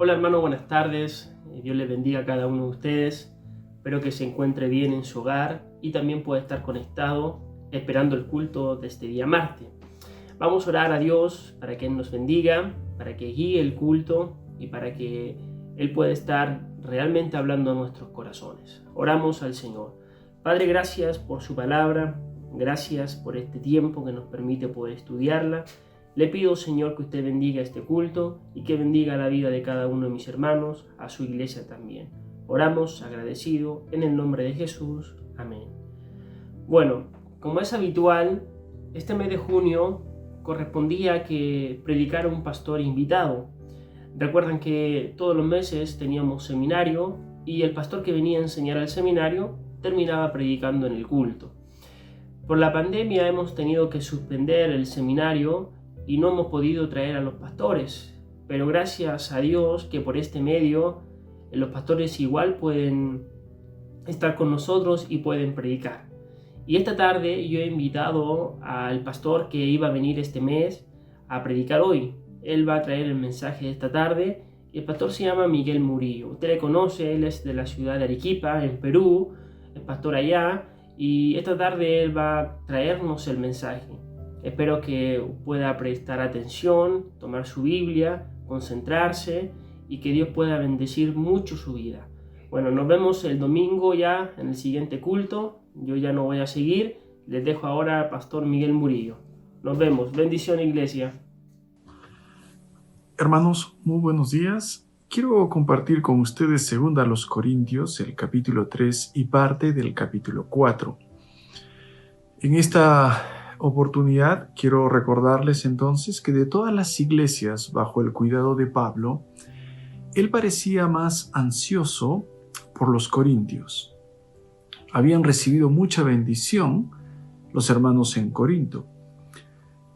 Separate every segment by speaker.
Speaker 1: Hola hermano, buenas tardes. Dios les bendiga a cada uno de ustedes. Espero que se encuentre bien en su hogar y también pueda estar conectado esperando el culto de este día martes. Vamos a orar a Dios para que Él nos bendiga, para que guíe el culto y para que Él pueda estar realmente hablando a nuestros corazones. Oramos al Señor. Padre, gracias por su palabra, gracias por este tiempo que nos permite poder estudiarla. Le pido, Señor, que usted bendiga este culto y que bendiga la vida de cada uno de mis hermanos, a su iglesia también. Oramos agradecido en el nombre de Jesús. Amén. Bueno, como es habitual, este mes de junio correspondía que predicara un pastor invitado. Recuerdan que todos los meses teníamos seminario y el pastor que venía a enseñar al seminario terminaba predicando en el culto. Por la pandemia hemos tenido que suspender el seminario y no hemos podido traer a los pastores, pero gracias a Dios que por este medio los pastores igual pueden estar con nosotros y pueden predicar. Y esta tarde yo he invitado al pastor que iba a venir este mes a predicar hoy. Él va a traer el mensaje de esta tarde. El pastor se llama Miguel Murillo. Usted le conoce, él es de la ciudad de Arequipa, en Perú, es pastor allá, y esta tarde él va a traernos el mensaje. Espero que pueda prestar atención, tomar su Biblia, concentrarse y que Dios pueda bendecir mucho su vida. Bueno, nos vemos el domingo ya en el siguiente culto. Yo ya no voy a seguir. Les dejo ahora al pastor Miguel Murillo. Nos vemos. Bendición, iglesia.
Speaker 2: Hermanos, muy buenos días. Quiero compartir con ustedes 2 Corintios, el capítulo 3 y parte del capítulo 4. En esta oportunidad quiero recordarles entonces que de todas las iglesias bajo el cuidado de Pablo, él parecía más ansioso por los corintios. Habían recibido mucha bendición los hermanos en Corinto.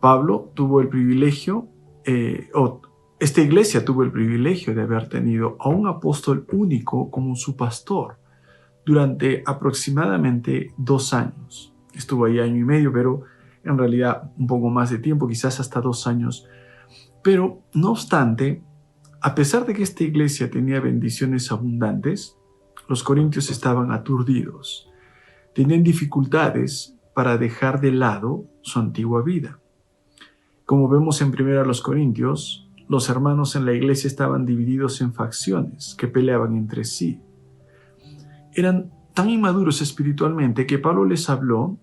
Speaker 2: Pablo tuvo el privilegio, esta iglesia tuvo el privilegio de haber tenido a un apóstol único como su pastor durante aproximadamente 2 años. Estuvo ahí 1 año y medio, pero en realidad un poco más de tiempo, quizás hasta 2 años. Pero no obstante, a pesar de que esta iglesia tenía bendiciones abundantes, los corintios estaban aturdidos. Tenían dificultades para dejar de lado su antigua vida. Como vemos en 1 Corintios, los hermanos en la iglesia estaban divididos en facciones que peleaban entre sí. Eran tan inmaduros espiritualmente que Pablo les habló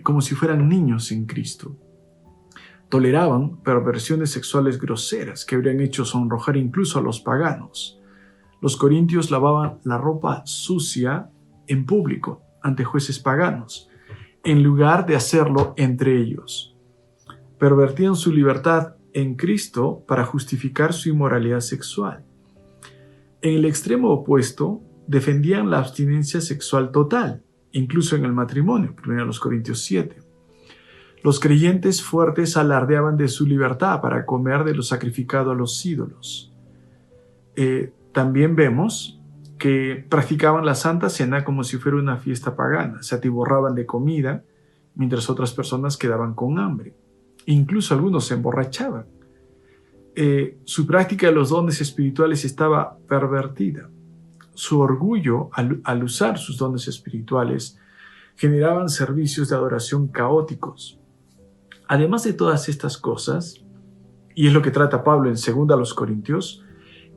Speaker 2: como si fueran niños en Cristo. Toleraban perversiones sexuales groseras que habrían hecho sonrojar incluso a los paganos. Los corintios lavaban la ropa sucia en público ante jueces paganos, en lugar de hacerlo entre ellos. Pervertían su libertad en Cristo para justificar su inmoralidad sexual. En el extremo opuesto, defendían la abstinencia sexual total, incluso en el matrimonio, 1 Corintios 7. Los creyentes fuertes alardeaban de su libertad para comer de lo sacrificado a los ídolos. También vemos que practicaban la Santa Cena como si fuera una fiesta pagana. Se atiborraban de comida, mientras otras personas quedaban con hambre. Incluso algunos se emborrachaban. Su práctica de los dones espirituales estaba pervertida. Su orgullo al usar sus dones espirituales generaban servicios de adoración caóticos. Además de todas estas cosas, y es lo que trata Pablo en 2 Corintios,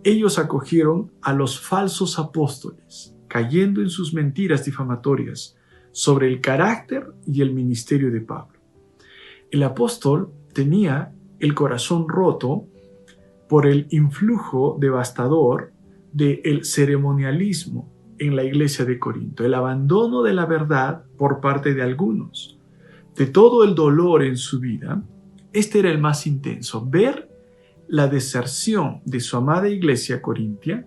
Speaker 2: ellos acogieron a los falsos apóstoles, cayendo en sus mentiras difamatorias sobre el carácter y el ministerio de Pablo. El apóstol tenía el corazón roto por el influjo devastador del ceremonialismo en la iglesia de Corinto, el abandono de la verdad por parte de algunos. De todo el dolor en su vida, este era el más intenso: ver la deserción de su amada iglesia corintia,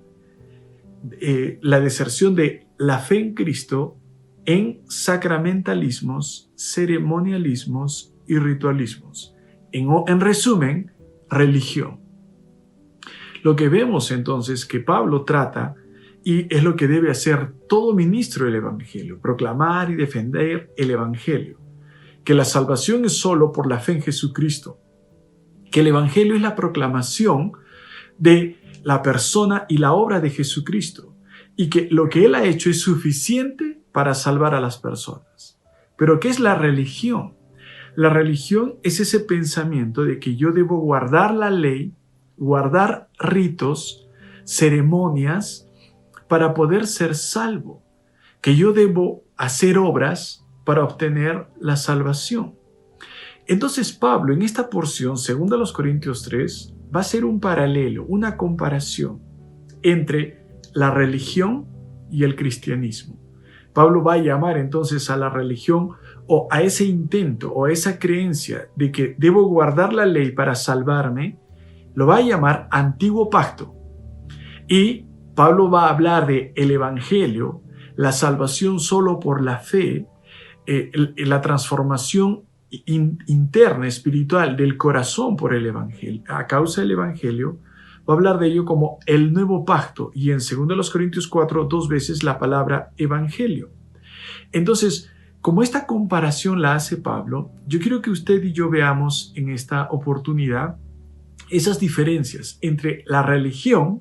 Speaker 2: la deserción de la fe en Cristo en sacramentalismos, ceremonialismos y ritualismos. En resumen, religión. Lo que vemos entonces que Pablo trata, y es lo que debe hacer todo ministro del Evangelio: proclamar y defender el Evangelio, que la salvación es solo por la fe en Jesucristo, que el Evangelio es la proclamación de la persona y la obra de Jesucristo, y que lo que Él ha hecho es suficiente para salvar a las personas. Pero ¿qué es la religión? La religión es ese pensamiento de que yo debo guardar la ley, guardar ritos, ceremonias, para poder ser salvo, que yo debo hacer obras para obtener la salvación. Entonces Pablo en esta porción, según los Corintios 3, va a hacer un paralelo, una comparación entre la religión y el cristianismo. Pablo va a llamar entonces a la religión o a ese intento o a esa creencia de que debo guardar la ley para salvarme, lo va a llamar antiguo pacto. Y Pablo va a hablar de el evangelio, la salvación solo por la fe, la transformación interna, espiritual del corazón por el evangelio, a causa del evangelio. Va a hablar de ello como el nuevo pacto, y en 2 Corintios 4, 2 veces la palabra evangelio. Entonces, como esta comparación la hace Pablo, yo quiero que usted y yo veamos en esta oportunidad esas diferencias entre la religión,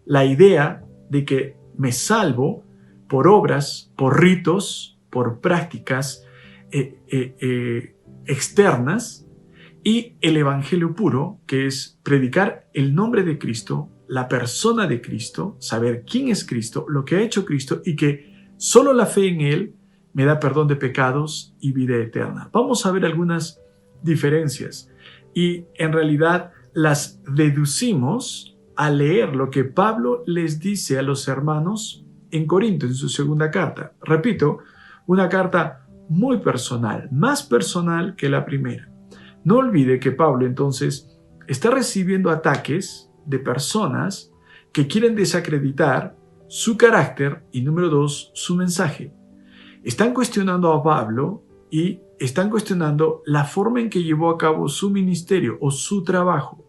Speaker 2: la idea de que me salvo por obras, por ritos, por prácticas externas, y el evangelio puro, que es predicar el nombre de Cristo, la persona de Cristo, saber quién es Cristo, lo que ha hecho Cristo, y que solo la fe en Él me da perdón de pecados y vida eterna. Vamos a ver algunas diferencias, y en realidad las deducimos al leer lo que Pablo les dice a los hermanos en Corinto, en su segunda carta. Repito, una carta muy personal, más personal que la primera. No olvide que Pablo entonces está recibiendo ataques de personas que quieren desacreditar su carácter y, número 2, su mensaje. Están cuestionando a Pablo y están cuestionando la forma en que llevó a cabo su ministerio o su trabajo.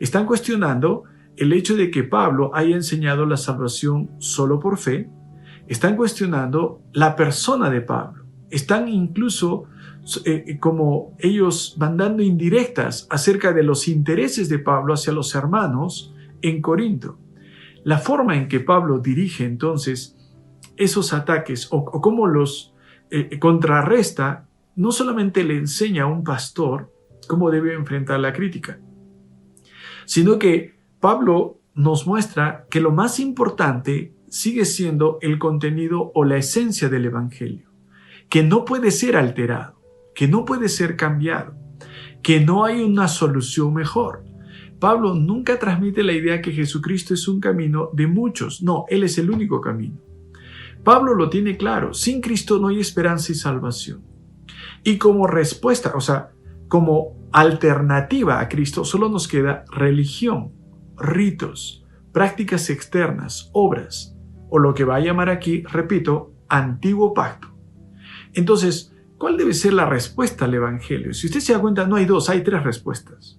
Speaker 2: Están cuestionando el hecho de que Pablo haya enseñado la salvación solo por fe. Están cuestionando la persona de Pablo. Están incluso como ellos mandando indirectas acerca de los intereses de Pablo hacia los hermanos en Corinto. La forma en que Pablo dirige entonces esos ataques o cómo los contrarresta, no solamente le enseña a un pastor cómo debe enfrentar la crítica, sino que Pablo nos muestra que lo más importante sigue siendo el contenido o la esencia del evangelio, que no puede ser alterado, que no puede ser cambiado, que no hay una solución mejor. Pablo nunca transmite la idea que Jesucristo es un camino de muchos. No, Él es el único camino. Pablo lo tiene claro. Sin Cristo no hay esperanza y salvación. Y como respuesta, como alternativa a Cristo, solo nos queda religión, ritos, prácticas externas, obras, o lo que va a llamar aquí, repito, antiguo pacto. Entonces, ¿cuál debe ser la respuesta al evangelio? Si usted se da cuenta, no hay dos, hay tres respuestas.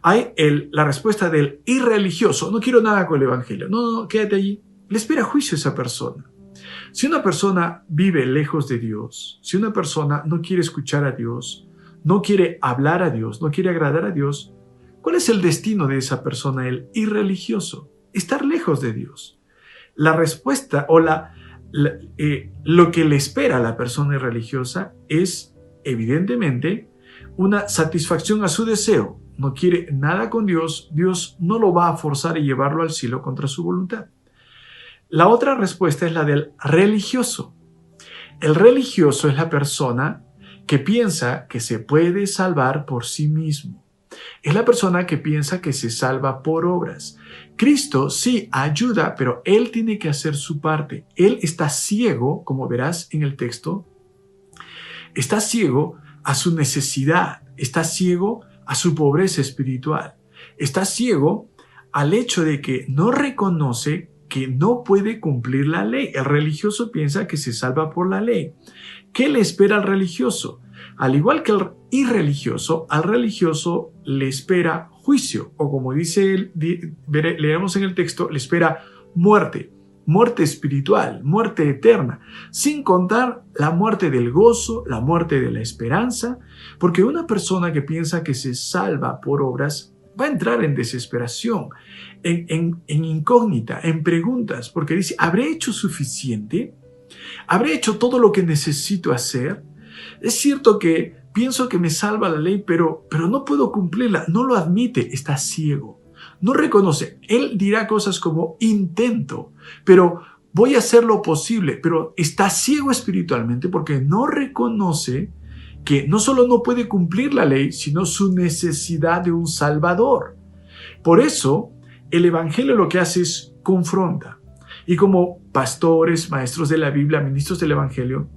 Speaker 2: Hay la respuesta del irreligioso, no quiero nada con el evangelio, no, quédate allí. Le espera juicio a esa persona. Si una persona vive lejos de Dios, si una persona no quiere escuchar a Dios, no quiere hablar a Dios, no quiere agradar a Dios, ¿cuál es el destino de esa persona, el irreligioso? Estar lejos de Dios. La respuesta o lo que le espera a la persona irreligiosa es, evidentemente, una satisfacción a su deseo. No quiere nada con Dios, Dios no lo va a forzar y llevarlo al cielo contra su voluntad. La otra respuesta es la del religioso. El religioso es la persona que piensa que se puede salvar por sí mismo. Es la persona que piensa que se salva por obras. Cristo sí ayuda, pero Él tiene que hacer su parte. Él está ciego, como verás en el texto, está ciego a su necesidad, está ciego a su pobreza espiritual, está ciego al hecho de que no reconoce que no puede cumplir la ley. El religioso piensa que se salva por la ley. ¿Qué le espera al religioso? Al igual que al irreligioso, al religioso le espera juicio, o como dice él, leemos en el texto, le espera muerte, muerte espiritual, muerte eterna, sin contar la muerte del gozo, la muerte de la esperanza, porque una persona que piensa que se salva por obras va a entrar en desesperación, en incógnita, en preguntas, porque dice, ¿habré hecho suficiente? ¿Habré hecho todo lo que necesito hacer? Es cierto que pienso que me salva la ley, pero no puedo cumplirla. No lo admite, está ciego. No reconoce. Él dirá cosas como intento, pero voy a hacer lo posible, pero está ciego espiritualmente porque no reconoce que no solo no puede cumplir la ley, sino su necesidad de un Salvador. Por eso, el Evangelio lo que hace es confronta. Y como pastores, maestros de la Biblia, ministros del Evangelio,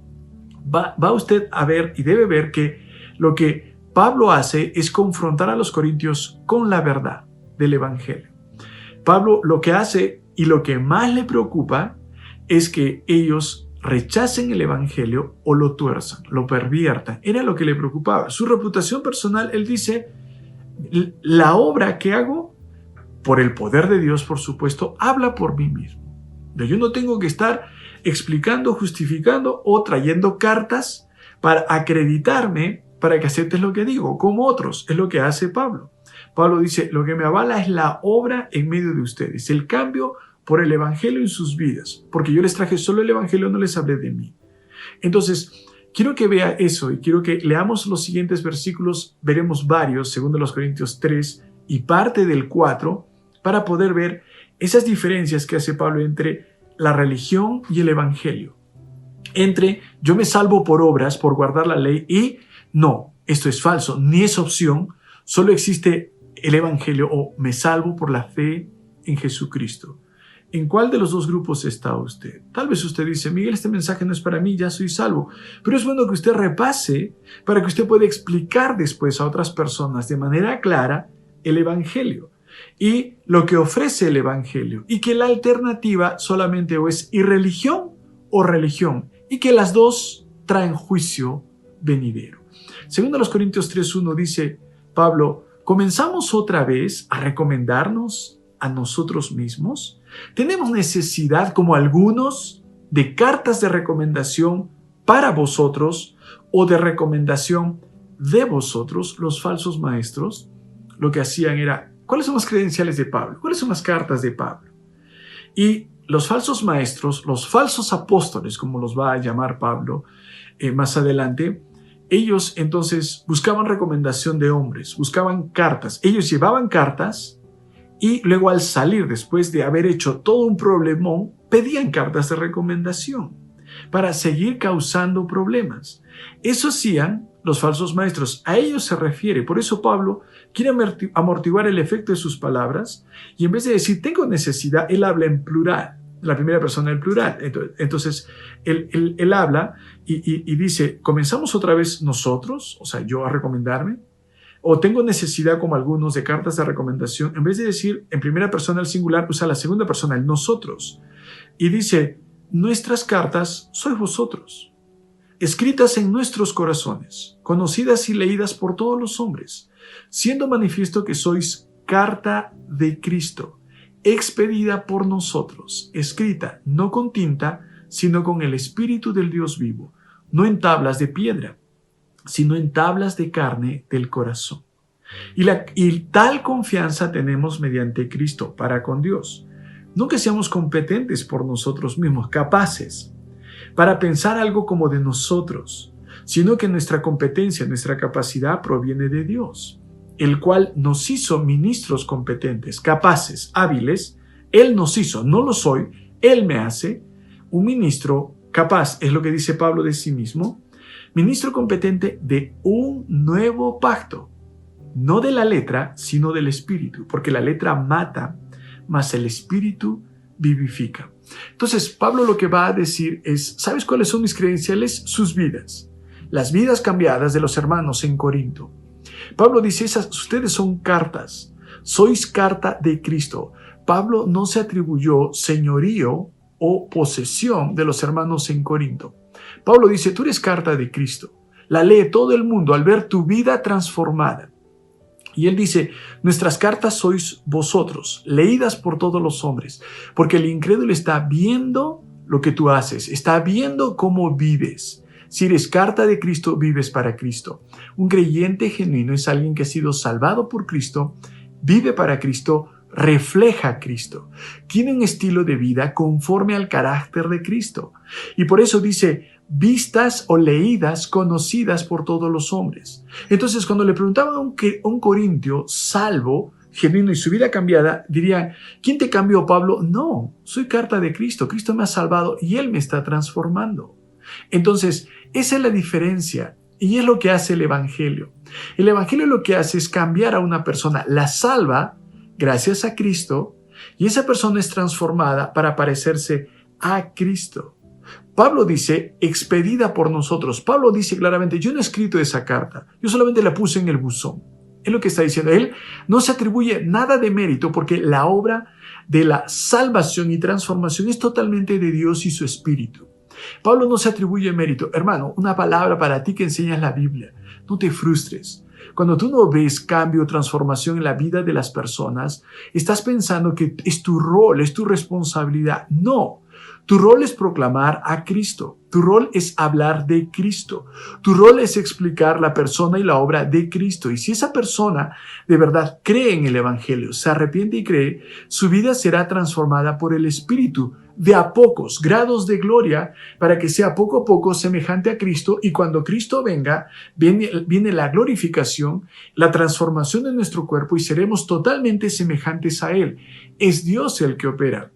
Speaker 2: va usted a ver y debe ver que lo que Pablo hace es confrontar a los corintios con la verdad del Evangelio. Pablo lo que hace y lo que más le preocupa es que ellos rechacen el Evangelio o lo tuerzan, lo perviertan. Era lo que le preocupaba. Su reputación personal, él dice, la obra que hago, por el poder de Dios, por supuesto, habla por mí mismo. Yo no tengo que estar explicando, justificando o trayendo cartas para acreditarme para que aceptes lo que digo, como otros. Es lo que hace Pablo. Pablo dice, lo que me avala es la obra en medio de ustedes, el cambio por el Evangelio en sus vidas, porque yo les traje solo el Evangelio, no les hablé de mí. Entonces, quiero que vea eso y quiero que leamos los siguientes versículos, veremos varios, segundo los Corintios 3 y parte del 4, para poder ver esas diferencias que hace Pablo entre la religión y el Evangelio. Entre yo me salvo por obras, por guardar la ley, y no, esto es falso, ni es opción, solo existe el Evangelio o me salvo por la fe en Jesucristo. ¿En cuál de los dos grupos está usted? Tal vez usted dice, Miguel, este mensaje no es para mí, ya soy salvo. Pero es bueno que usted repase para que usted pueda explicar después a otras personas de manera clara el Evangelio y lo que ofrece el Evangelio, y que la alternativa solamente o es irreligión o religión, y que las dos traen juicio venidero. Segundo los Corintios 3:1 dice Pablo, ¿comenzamos otra vez a recomendarnos a nosotros mismos? ¿Tenemos necesidad, como algunos, de cartas de recomendación para vosotros o de recomendación de vosotros, los falsos maestros? Lo que hacían era, ¿cuáles son las credenciales de Pablo? ¿Cuáles son las cartas de Pablo? Y los falsos maestros, los falsos apóstoles, como los va a llamar Pablo más adelante, ellos entonces buscaban recomendación de hombres, buscaban cartas. Ellos llevaban cartas y luego al salir, después de haber hecho todo un problemón, pedían cartas de recomendación para seguir causando problemas. Eso hacían los falsos maestros. A ellos se refiere. Por eso Pablo quiere amortiguar el efecto de sus palabras y en vez de decir tengo necesidad, él habla en plural, la primera persona del plural. Entonces él habla y dice, ¿comenzamos otra vez nosotros? O sea, yo a recomendarme. O tengo necesidad, como algunos, de cartas de recomendación. En vez de decir en primera persona el singular, usa la segunda persona, el nosotros. Y dice, nuestras cartas sois vosotros, escritas en nuestros corazones, conocidas y leídas por todos los hombres, siendo manifiesto que sois carta de Cristo, expedida por nosotros, escrita no con tinta, sino con el Espíritu del Dios vivo, no en tablas de piedra, sino en tablas de carne del corazón. Y tal confianza tenemos mediante Cristo para con Dios. No que seamos competentes por nosotros mismos, capaces, para pensar algo como de nosotros, sino que nuestra competencia, nuestra capacidad proviene de Dios, el cual nos hizo ministros competentes, capaces, hábiles. Él nos hizo, no lo soy, Él me hace un ministro capaz, es lo que dice Pablo de sí mismo, ministro competente de un nuevo pacto, no de la letra, sino del Espíritu, porque la letra mata, mas el Espíritu vivifica. Entonces, Pablo lo que va a decir es, ¿sabes cuáles son mis credenciales? Sus vidas, las vidas cambiadas de los hermanos en Corinto. Pablo dice, ustedes son cartas, sois carta de Cristo. Pablo no se atribuyó señorío o posesión de los hermanos en Corinto. Pablo dice, tú eres carta de Cristo. La lee todo el mundo al ver tu vida transformada. Y él dice, nuestras cartas sois vosotros, leídas por todos los hombres, porque el incrédulo está viendo lo que tú haces, está viendo cómo vives. Si eres carta de Cristo, vives para Cristo. Un creyente genuino es alguien que ha sido salvado por Cristo vive para Cristo, refleja a Cristo. Tiene un estilo de vida conforme al carácter de Cristo. Y por eso dice, vistas o leídas, conocidas por todos los hombres. Entonces, cuando le preguntaban a un corintio salvo, genuino y su vida cambiada, dirían, ¿quién te cambió, Pablo? No, soy carta de Cristo. Cristo me ha salvado y Él me está transformando. Entonces, esa es la diferencia y es lo que hace el Evangelio. El Evangelio lo que hace es cambiar a una persona, la salva gracias a Cristo y esa persona es transformada para parecerse a Cristo. Pablo dice, expedida por nosotros. Pablo dice claramente, yo no he escrito esa carta, yo solamente la puse en el buzón. Es lo que está diciendo. Él no se atribuye nada de mérito porque la obra de la salvación y transformación es totalmente de Dios y su Espíritu. Pablo no se atribuye mérito. Hermano, una palabra para ti que enseñas la Biblia. No te frustres. Cuando tú no ves cambio o transformación en la vida de las personas, estás pensando que es tu rol, es tu responsabilidad. No. Tu rol es proclamar a Cristo. Tu rol es hablar de Cristo. Tu rol es explicar la persona y la obra de Cristo. Y si esa persona de verdad cree en el Evangelio, se arrepiente y cree, su vida será transformada por el Espíritu de a pocos grados de gloria para que sea poco a poco semejante a Cristo. Y cuando Cristo venga, viene la glorificación, la transformación de nuestro cuerpo y seremos totalmente semejantes a Él. Es Dios el que opera.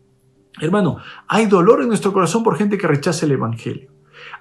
Speaker 2: Hermano, hay dolor en nuestro corazón por gente que rechaza el Evangelio.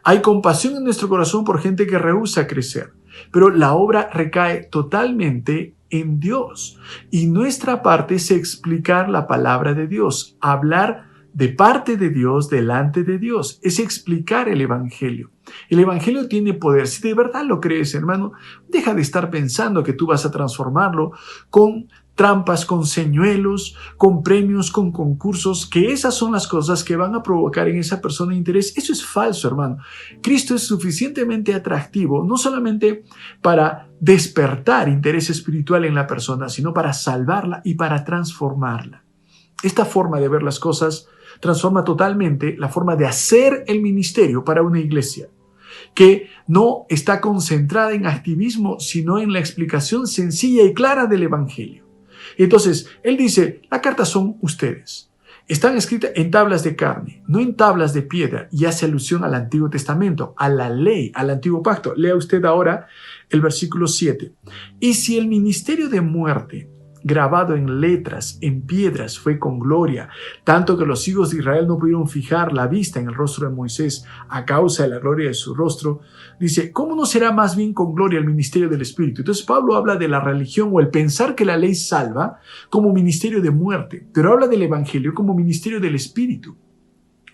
Speaker 2: Hay compasión en nuestro corazón por gente que rehúsa crecer. Pero la obra recae totalmente en Dios. Y nuestra parte es explicar la palabra de Dios, hablar de parte de Dios, delante de Dios. Es explicar el Evangelio. El Evangelio tiene poder. Si de verdad lo crees, hermano, deja de estar pensando que tú vas a transformarlo con trampas, con señuelos, con premios, con concursos, que esas son las cosas que van a provocar en esa persona interés. Eso es falso, hermano. Cristo es suficientemente atractivo, no solamente para despertar interés espiritual en la persona, sino para salvarla y para transformarla. Esta forma de ver las cosas transforma totalmente la forma de hacer el ministerio para una iglesia, que no está concentrada en activismo, sino en la explicación sencilla y clara del Evangelio. Entonces, él dice, la carta son ustedes. Están escritas en tablas de carne, no en tablas de piedra, y hace alusión al Antiguo Testamento, a la ley, al Antiguo Pacto. Lea usted ahora el versículo 7. Y si el ministerio de muerte, grabado en letras, en piedras, fue con gloria, tanto que los hijos de Israel no pudieron fijar la vista en el rostro de Moisés a causa de la gloria de su rostro, dice, ¿cómo no será más bien con gloria el ministerio del Espíritu? Entonces Pablo habla de la religión o el pensar que la ley salva como ministerio de muerte, pero habla del Evangelio como ministerio del Espíritu.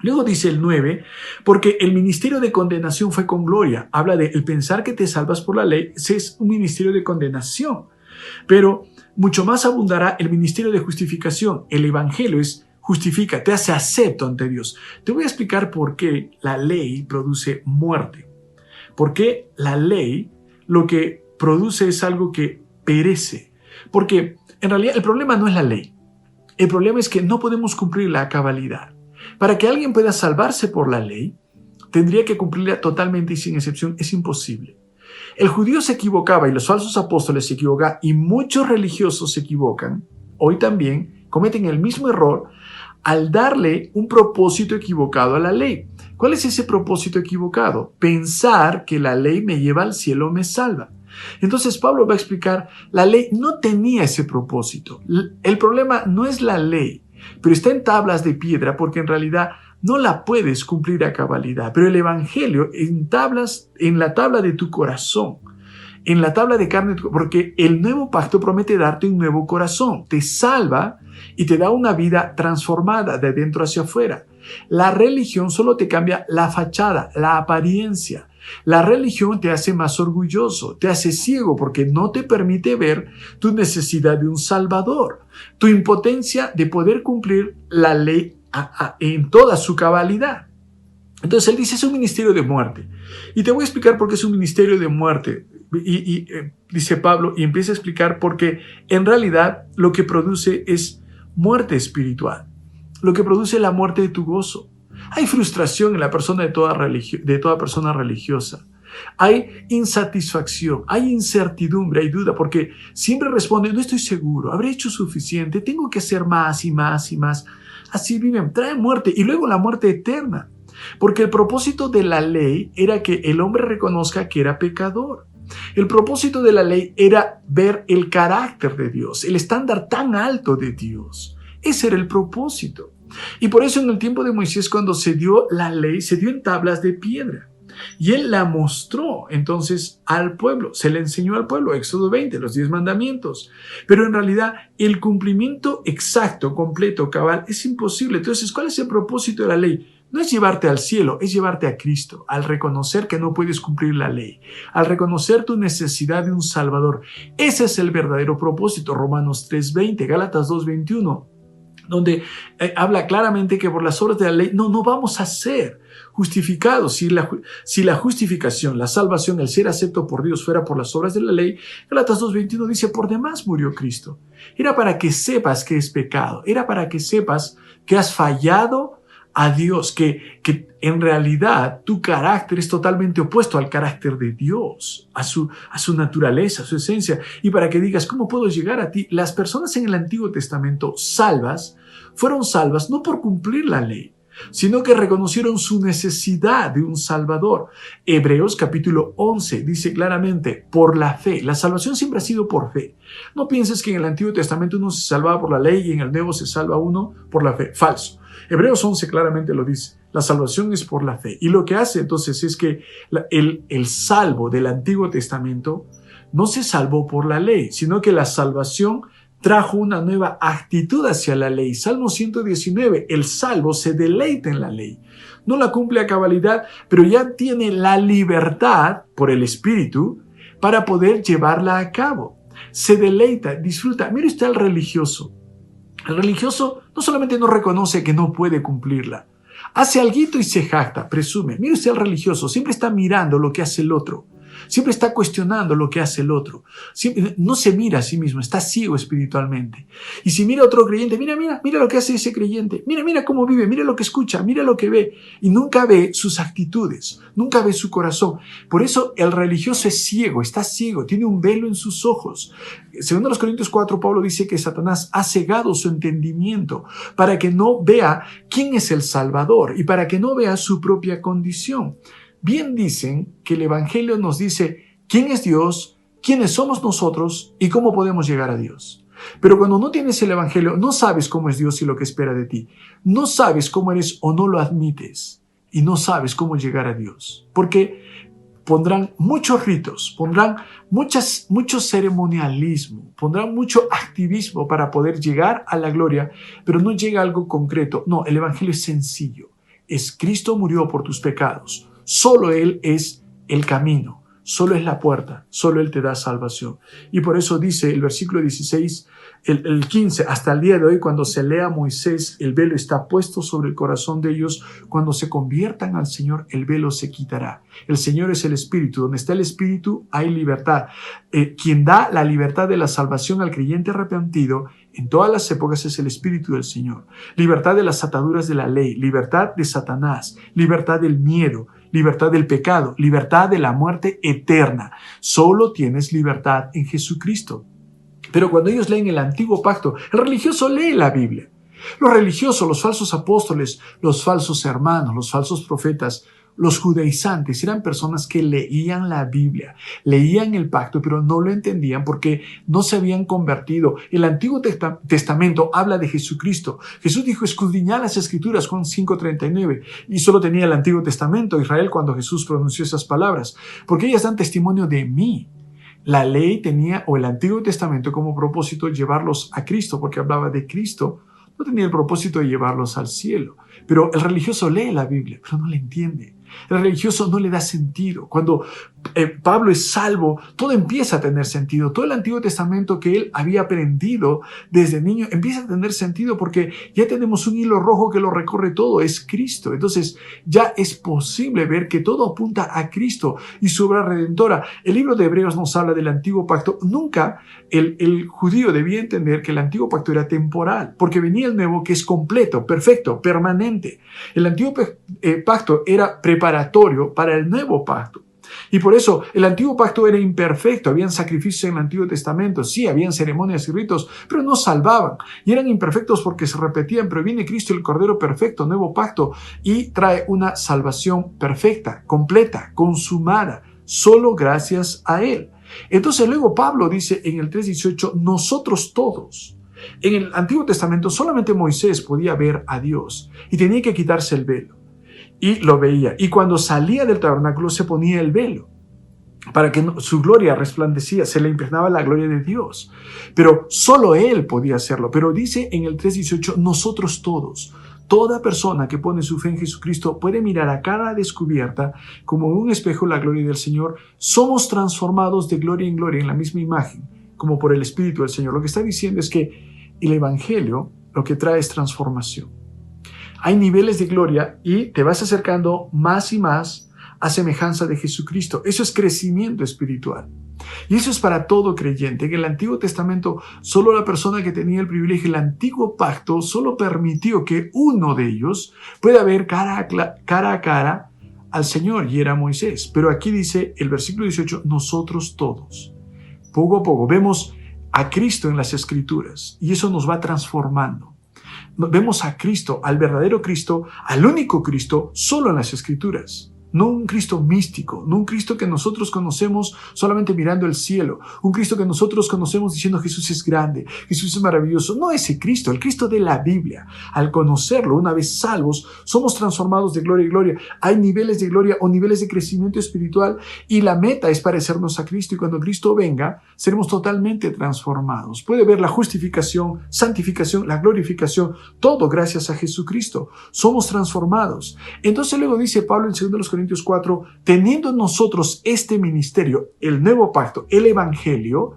Speaker 2: Luego dice el 9, porque el ministerio de condenación fue con gloria. Habla de el pensar que te salvas por la ley, ese es un ministerio de condenación. Pero mucho más abundará el ministerio de justificación. El Evangelio justifica, te hace acepto ante Dios. Te voy a explicar por qué la ley produce muerte. ¿Por qué la ley lo que produce es algo que perece? Porque en realidad el problema no es la ley. El problema es que no podemos cumplirla a cabalidad. Para que alguien pueda salvarse por la ley, tendría que cumplirla totalmente y sin excepción. Es imposible. El judío se equivocaba y los falsos apóstoles se equivocan y muchos religiosos se equivocan. Hoy también cometen el mismo error al darle un propósito equivocado a la ley. ¿Cuál es ese propósito equivocado? Pensar que la ley me lleva al cielo, me salva. Entonces Pablo va a explicar, la ley no tenía ese propósito. El problema no es la ley, pero está en tablas de piedra porque en realidad no la puedes cumplir a cabalidad. Pero el Evangelio en la tabla de tu corazón, en la tabla de carne, porque el nuevo pacto promete darte un nuevo corazón, te salva y te da una vida transformada de dentro hacia afuera. La religión solo te cambia la fachada, la apariencia. La religión te hace más orgulloso, te hace ciego porque no te permite ver tu necesidad de un salvador, tu impotencia de poder cumplir la ley en toda su cabalidad. Entonces él dice, es un ministerio de muerte. Y te voy a explicar por qué es un ministerio de muerte. Dice Pablo, y empieza a explicar porque en realidad lo que produce es muerte espiritual. Lo que produce la muerte de tu gozo. Hay frustración en la persona de toda persona religiosa. Hay insatisfacción, hay incertidumbre, hay duda, porque siempre responde, no estoy seguro, habré hecho suficiente, tengo que hacer más y más y más. Así viven, trae muerte y luego la muerte eterna. Porque el propósito de la ley era que el hombre reconozca que era pecador. El propósito de la ley era ver el carácter de Dios, el estándar tan alto de Dios. Ese era el propósito. Y por eso en el tiempo de Moisés, cuando se dio la ley, se dio en tablas de piedra. Y él la mostró entonces al pueblo, se le enseñó al pueblo, Éxodo 20, los 10 mandamientos. Pero en realidad el cumplimiento exacto, completo, cabal, es imposible. Entonces, ¿cuál es el propósito de la ley? No es llevarte al cielo, es llevarte a Cristo, al reconocer que no puedes cumplir la ley, al reconocer tu necesidad de un Salvador. Ese es el verdadero propósito, Romanos 3:20, Gálatas 2:21, donde habla claramente que por las obras de la ley no vamos a ser justificados. Si la justificación, la salvación, el ser acepto por Dios fuera por las obras de la ley, Gálatas 2:21 dice, por demás murió Cristo. Era para que sepas que es pecado, era para que sepas que has fallado a Dios, que en realidad tu carácter es totalmente opuesto al carácter de Dios, a su naturaleza, a su esencia, y para que digas, ¿cómo puedo llegar a ti? Las personas en el Antiguo Testamento salvas, fueron salvas no por cumplir la ley, sino que reconocieron su necesidad de un Salvador. Hebreos capítulo 11 dice claramente, por la fe. La salvación siempre ha sido por fe. No pienses que en el Antiguo Testamento uno se salvaba por la ley y en el Nuevo se salva uno por la fe. Falso. Hebreos 11 claramente lo dice. La salvación es por la fe. Y lo que hace entonces es que el salvo del Antiguo Testamento no se salvó por la ley, sino que la salvación trajo una nueva actitud hacia la ley. Salmo 119, el salvo se deleita en la ley. No la cumple a cabalidad, pero ya tiene la libertad por el Espíritu para poder llevarla a cabo. Se deleita, disfruta. Mire usted al religioso. El religioso no solamente no reconoce que no puede cumplirla, hace alguito y se jacta, presume. Mire usted al religioso, siempre está mirando lo que hace el otro. Siempre está cuestionando lo que hace el otro. No se mira a sí mismo, está ciego espiritualmente. Y si mira a otro creyente, mira lo que hace ese creyente. Mira cómo vive, mira lo que escucha, mira lo que ve. Y nunca ve sus actitudes, nunca ve su corazón. Por eso el religioso es ciego, está ciego, tiene un velo en sus ojos. Segundo los Corintios 4, Pablo dice que Satanás ha cegado su entendimiento para que no vea quién es el Salvador y para que no vea su propia condición. Bien dicen que el Evangelio nos dice quién es Dios, quiénes somos nosotros y cómo podemos llegar a Dios. Pero cuando no tienes el Evangelio, no sabes cómo es Dios y lo que espera de ti. No sabes cómo eres o no lo admites. Y no sabes cómo llegar a Dios. Porque pondrán muchos ritos, pondrán mucho ceremonialismo, pondrán mucho activismo para poder llegar a la gloria, pero no llega a algo concreto. No, el Evangelio es sencillo. Es Cristo murió por tus pecados. Solo Él es el camino, solo es la puerta, solo Él te da salvación. Y por eso dice el versículo 16, el 15, hasta el día de hoy, cuando se lea Moisés, el velo está puesto sobre el corazón de ellos. Cuando se conviertan al Señor, el velo se quitará. El Señor es el Espíritu. Donde está el Espíritu, hay libertad. Quien da la libertad de la salvación al creyente arrepentido en todas las épocas es el Espíritu del Señor. Libertad de las ataduras de la ley, libertad de Satanás, libertad del miedo, libertad del pecado, libertad de la muerte eterna. Solo tienes libertad en Jesucristo. Pero cuando ellos leen el Antiguo Pacto, el religioso lee la Biblia. Los religiosos, los falsos apóstoles, los falsos hermanos, los falsos profetas, los judaizantes eran personas que leían la Biblia, leían el pacto, pero no lo entendían porque no se habían convertido. El Antiguo Testamento habla de Jesucristo. Jesús dijo, escudriñad las Escrituras, Juan 5:39, y solo tenía el Antiguo Testamento Israel cuando Jesús pronunció esas palabras, porque ellas dan testimonio de mí. La ley tenía, o el Antiguo Testamento, como propósito llevarlos a Cristo, porque hablaba de Cristo, no tenía el propósito de llevarlos al cielo. Pero el religioso lee la Biblia, pero no la entiende. El religioso no le da sentido. Cuando Pablo es salvo, todo empieza a tener sentido. Todo el Antiguo Testamento que él había aprendido desde niño empieza a tener sentido porque ya tenemos un hilo rojo que lo recorre todo, es Cristo. Entonces ya es posible ver que todo apunta a Cristo y su obra redentora. El libro de Hebreos nos habla del Antiguo Pacto. Nunca el judío debía entender que el Antiguo Pacto era temporal, porque venía el Nuevo que es completo, perfecto, permanente. El Antiguo Pacto era preparatorio para el Nuevo Pacto. Y por eso el antiguo pacto era imperfecto, habían sacrificios en el Antiguo Testamento, sí, habían ceremonias y ritos, pero no salvaban. Y eran imperfectos porque se repetían, pero viene Cristo, el Cordero perfecto, nuevo pacto, y trae una salvación perfecta, completa, consumada, solo gracias a Él. Entonces luego Pablo dice en el 3:18, nosotros todos. En el Antiguo Testamento solamente Moisés podía ver a Dios y tenía que quitarse el velo. Y lo veía. Y cuando salía del tabernáculo se ponía el velo para que su gloria resplandecía, se le impregnaba la gloria de Dios. Pero solo Él podía hacerlo. Pero dice en el 3:18, nosotros todos. Toda persona que pone su fe en Jesucristo puede mirar a cara descubierta como en un espejo la gloria del Señor. Somos transformados de gloria en gloria en la misma imagen, como por el Espíritu del Señor. Lo que está diciendo es que el Evangelio lo que trae es transformación. Hay niveles de gloria y te vas acercando más y más a semejanza de Jesucristo. Eso es crecimiento espiritual. Y eso es para todo creyente. En el Antiguo Testamento, solo la persona que tenía el privilegio, el antiguo pacto, solo permitió que uno de ellos pueda ver cara a cara al Señor, y era Moisés. Pero aquí dice el versículo 18, nosotros todos. Poco a poco vemos a Cristo en las Escrituras y eso nos va transformando. Vemos a Cristo, al verdadero Cristo, al único Cristo, solo en las Escrituras. No un Cristo místico, no un Cristo que nosotros conocemos solamente mirando el cielo, un Cristo que nosotros conocemos diciendo Jesús es grande, Jesús es maravilloso. No ese Cristo, el Cristo de la Biblia. Al conocerlo, una vez salvos, somos transformados de gloria en gloria. Hay niveles de gloria o niveles de crecimiento espiritual y la meta es parecernos a Cristo, y cuando Cristo venga, seremos totalmente transformados. Puede ver la justificación, santificación, la glorificación, todo gracias a Jesucristo. Somos transformados. Entonces luego dice Pablo en 2 Corintios 4, teniendo nosotros este ministerio, el nuevo pacto, el Evangelio,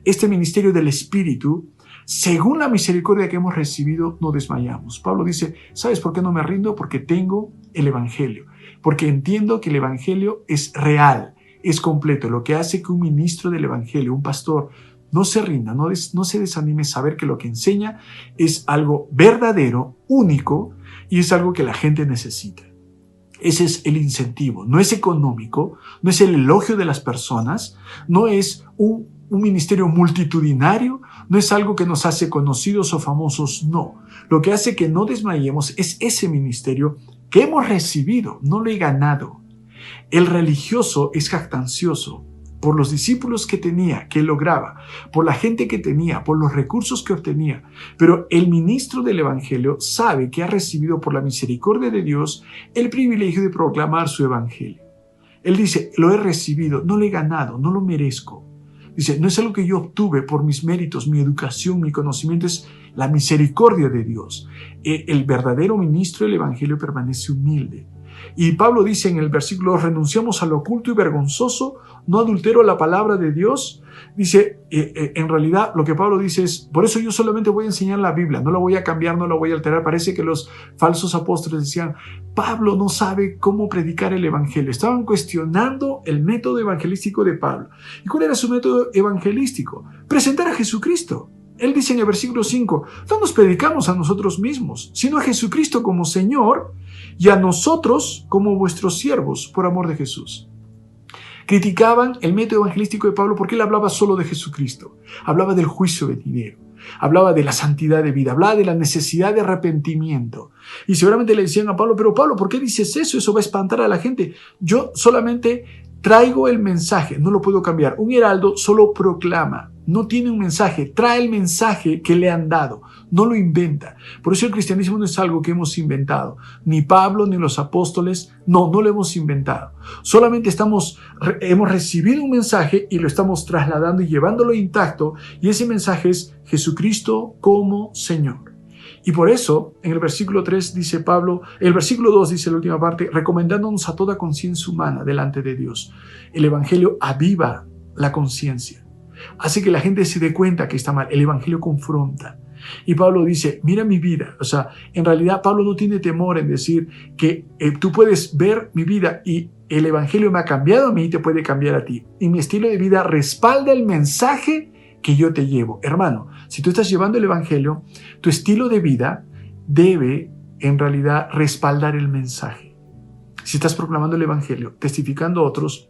Speaker 2: este ministerio del Espíritu, según la misericordia que hemos recibido, no desmayamos. Pablo dice, ¿sabes por qué no me rindo? Porque tengo el Evangelio, porque entiendo que el Evangelio es real, es completo, lo que hace que un ministro del Evangelio, un pastor, no se rinda, no se desanime, saber que lo que enseña es algo verdadero, único, y es algo que la gente necesita. Ese es el incentivo, no es económico, no es el elogio de las personas, no es un ministerio multitudinario, no es algo que nos hace conocidos o famosos, no. Lo que hace que no desmayemos es ese ministerio que hemos recibido, no lo he ganado. El religioso es jactancioso por los discípulos que tenía, que lograba, por la gente que tenía, por los recursos que obtenía. Pero el ministro del Evangelio sabe que ha recibido por la misericordia de Dios el privilegio de proclamar su Evangelio. Él dice, lo he recibido, no lo he ganado, no lo merezco. Dice, no es algo que yo obtuve por mis méritos, mi educación, mi conocimiento, es la misericordia de Dios. El verdadero ministro del Evangelio permanece humilde. Y Pablo dice en el versículo 2, renunciamos a lo oculto y vergonzoso, no adultero la palabra de Dios. Dice, en realidad lo que Pablo dice es, por eso yo solamente voy a enseñar la Biblia, no la voy a cambiar, no la voy a alterar. Parece que los falsos apóstoles decían, Pablo no sabe cómo predicar el Evangelio. Estaban cuestionando el método evangelístico de Pablo. ¿Y cuál era su método evangelístico? Presentar a Jesucristo. Él dice en el versículo 5, no nos predicamos a nosotros mismos, sino a Jesucristo como Señor y a nosotros como vuestros siervos por amor de Jesús. Criticaban el método evangelístico de Pablo porque él hablaba solo de Jesucristo, hablaba del juicio venidero, hablaba de la santidad de vida, hablaba de la necesidad de arrepentimiento. Y seguramente le decían a Pablo, pero Pablo, ¿por qué dices eso? Eso va a espantar a la gente. Yo solamente traigo el mensaje, no lo puedo cambiar. Un heraldo solo proclama, no tiene un mensaje, trae el mensaje que le han dado, no lo inventa. Por eso el cristianismo no es algo que hemos inventado, ni Pablo ni los apóstoles, no lo hemos inventado. Solamente hemos recibido un mensaje y lo estamos trasladando y llevándolo intacto, y ese mensaje es Jesucristo como Señor. Y por eso, en el versículo 3 dice Pablo, el versículo 2 dice la última parte, recomendándonos a toda conciencia humana delante de Dios. El Evangelio aviva la conciencia, hace que la gente se dé cuenta que está mal. El Evangelio confronta. Y Pablo dice, mira mi vida. O sea, en realidad Pablo no tiene temor en decir que tú puedes ver mi vida y el Evangelio me ha cambiado a mí y te puede cambiar a ti. Y mi estilo de vida respalda el mensaje que yo te llevo. Hermano, si tú estás llevando el Evangelio, tu estilo de vida debe en realidad respaldar el mensaje. Si estás proclamando el Evangelio, testificando a otros,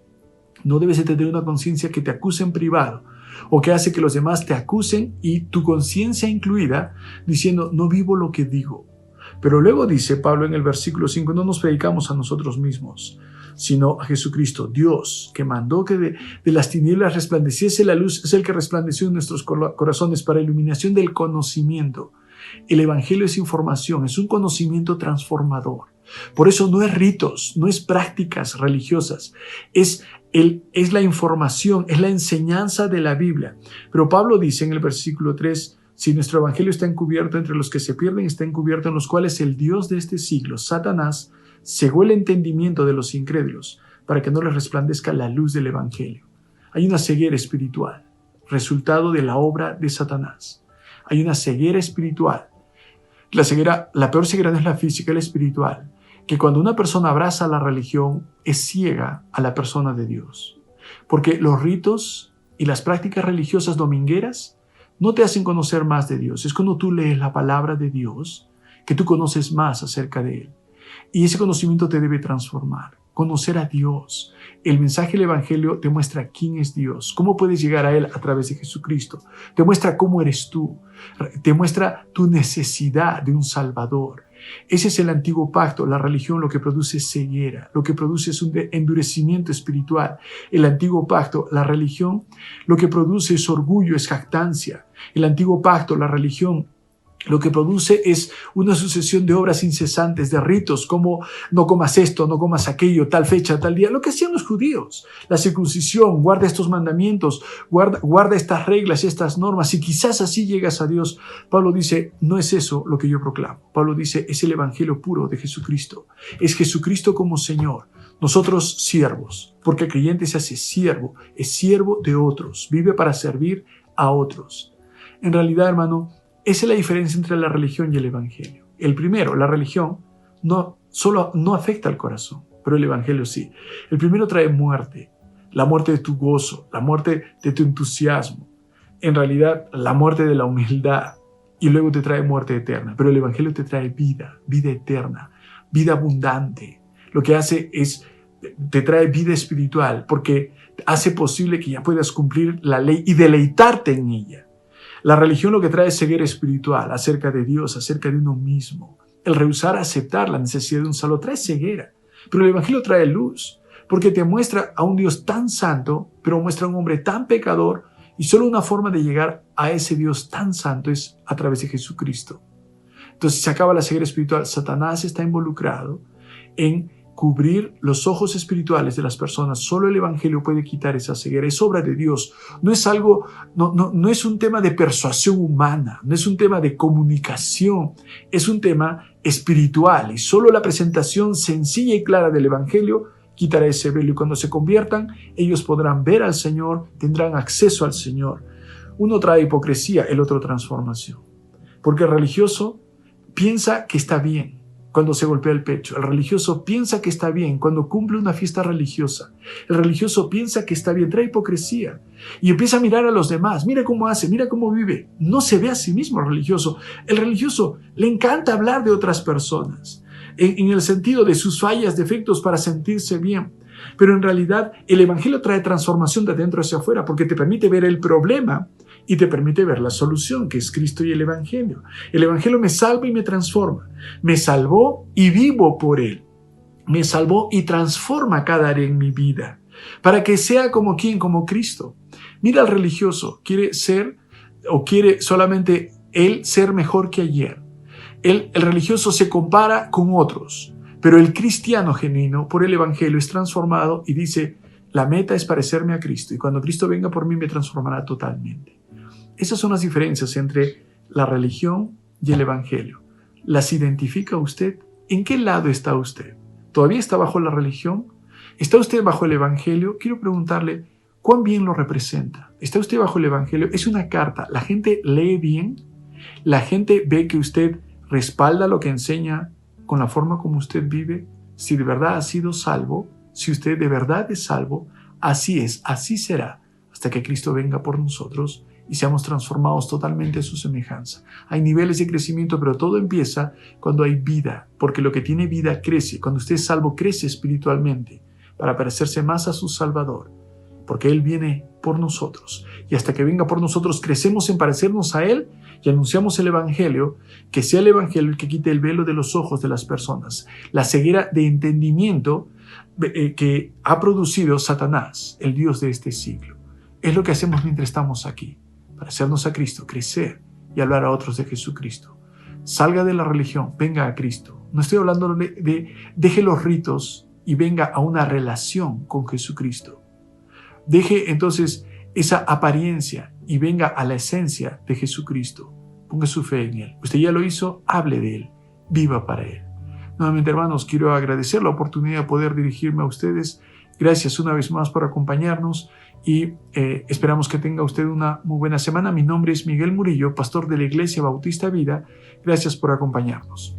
Speaker 2: No debes de tener una conciencia que te acuse en privado o que hace que los demás te acusen y tu conciencia incluida, diciendo, no vivo lo que digo. Pero luego dice Pablo en el versículo 5, no nos predicamos a nosotros mismos, sino a Jesucristo, Dios, que mandó que de las tinieblas resplandeciese la luz, es el que resplandeció en nuestros corazones para iluminación del conocimiento. El Evangelio es información, es un conocimiento transformador. Por eso no es ritos, no es prácticas religiosas, es la información, es la enseñanza de la Biblia. Pero Pablo dice en el versículo 3, si nuestro evangelio está encubierto entre los que se pierden, está encubierto en los cuales el Dios de este siglo, Satanás, cegó el entendimiento de los incrédulos para que no les resplandezca la luz del evangelio. Hay una ceguera espiritual, resultado de la obra de Satanás. Hay una ceguera espiritual. La peor ceguera no es la física, es la espiritual. Que cuando una persona abraza la religión, es ciega a la persona de Dios. Porque los ritos y las prácticas religiosas domingueras no te hacen conocer más de Dios. Es cuando tú lees la palabra de Dios que tú conoces más acerca de Él. Y ese conocimiento te debe transformar. Conocer a Dios. El mensaje del Evangelio te muestra quién es Dios, cómo puedes llegar a Él a través de Jesucristo. Te muestra cómo eres tú. Te muestra tu necesidad de un Salvador. Ese es el antiguo pacto. La religión lo que produce es ceguera, lo que produce es un endurecimiento espiritual. El antiguo pacto, la religión, lo que produce es orgullo, es jactancia. El antiguo pacto, la religión, lo que produce es una sucesión de obras incesantes, de ritos, como no comas esto, no comas aquello, tal fecha, tal día, lo que hacían los judíos. La circuncisión, guarda estos mandamientos, guarda estas reglas y estas normas, y quizás así llegas a Dios. Pablo dice, no es eso lo que yo proclamo. Pablo dice, es el evangelio puro de Jesucristo. Es Jesucristo como Señor. Nosotros siervos, porque el creyente se hace siervo, es siervo de otros, vive para servir a otros. En realidad, hermano, esa es la diferencia entre la religión y el evangelio. El primero, la religión, no afecta al corazón, pero el evangelio sí. El primero trae muerte, la muerte de tu gozo, la muerte de tu entusiasmo. En realidad, la muerte de la humildad, y luego te trae muerte eterna. Pero el evangelio te trae vida, vida eterna, vida abundante. Lo que hace es, te trae vida espiritual, porque hace posible que ya puedas cumplir la ley y deleitarte en ella. La religión lo que trae es ceguera espiritual acerca de Dios, acerca de uno mismo. El rehusar aceptar la necesidad de un salvo trae ceguera. Pero el evangelio trae luz, porque te muestra a un Dios tan santo, pero muestra a un hombre tan pecador, y solo una forma de llegar a ese Dios tan santo es a través de Jesucristo. Entonces se acaba la ceguera espiritual. Satanás está involucrado en cubrir los ojos espirituales de las personas. Solo el evangelio puede quitar esa ceguera. Es obra de Dios. No es un tema de persuasión humana, no es un tema de comunicación, es un tema espiritual. Y solo la presentación sencilla y clara del evangelio quitará ese velo. Y cuando se conviertan, ellos podrán ver al Señor, tendrán acceso al Señor. Uno trae hipocresía, el otro transformación. Porque el religioso piensa que está bien cuando se golpea el pecho. El religioso piensa que está bien cuando cumple una fiesta religiosa. El religioso piensa que está bien, trae hipocresía y empieza a mirar a los demás. Mira cómo hace, mira cómo vive. No se ve a sí mismo el religioso. El religioso le encanta hablar de otras personas en el sentido de sus fallas, defectos para sentirse bien. Pero en realidad el evangelio trae transformación de adentro hacia afuera, porque te permite ver el problema y te permite ver la solución, que es Cristo y el evangelio. El evangelio me salva y me transforma. Me salvó y vivo por él. Me salvó y transforma cada área en mi vida, para que sea como quien, como Cristo. Mira al religioso, quiere ser o quiere solamente él ser mejor que ayer. El religioso se compara con otros, pero el cristiano genuino por el evangelio es transformado y dice, la meta es parecerme a Cristo, y cuando Cristo venga por mí me transformará totalmente. Esas son las diferencias entre la religión y el evangelio. ¿Las identifica usted? ¿En qué lado está usted? ¿Todavía está bajo la religión? ¿Está usted bajo el evangelio? Quiero preguntarle, ¿cuán bien lo representa? ¿Está usted bajo el evangelio? Es una carta. ¿La gente lee bien? ¿La gente ve que usted respalda lo que enseña con la forma como usted vive? Si de verdad ha sido salvo, si usted de verdad es salvo, así es, así será, hasta que Cristo venga por nosotros y seamos transformados totalmente a su semejanza. Hay niveles de crecimiento, pero todo empieza cuando hay vida, porque lo que tiene vida crece. Cuando usted es salvo, crece espiritualmente para parecerse más a su Salvador. porque Él viene por nosotros. Y hasta que venga por nosotros, crecemos en parecernos a Él y anunciamos el Evangelio, que sea el Evangelio el que quite el velo de los ojos de las personas, la ceguera de entendimiento que ha producido Satanás, el Dios de este siglo. Es lo que hacemos mientras estamos aquí, parecernos a Cristo, crecer y hablar a otros de Jesucristo. Salga de la religión, venga a Cristo. No estoy hablando de deje los ritos y venga a una relación con Jesucristo. Deje entonces esa apariencia y venga a la esencia de Jesucristo. Ponga su fe en Él. Usted ya lo hizo, hable de Él, viva para Él. Nuevamente, hermanos, quiero agradecer la oportunidad de poder dirigirme a ustedes. Gracias una vez más por acompañarnos y esperamos que tenga usted una muy buena semana. Mi nombre es Miguel Murillo, pastor de la Iglesia Bautista Vida. Gracias por acompañarnos.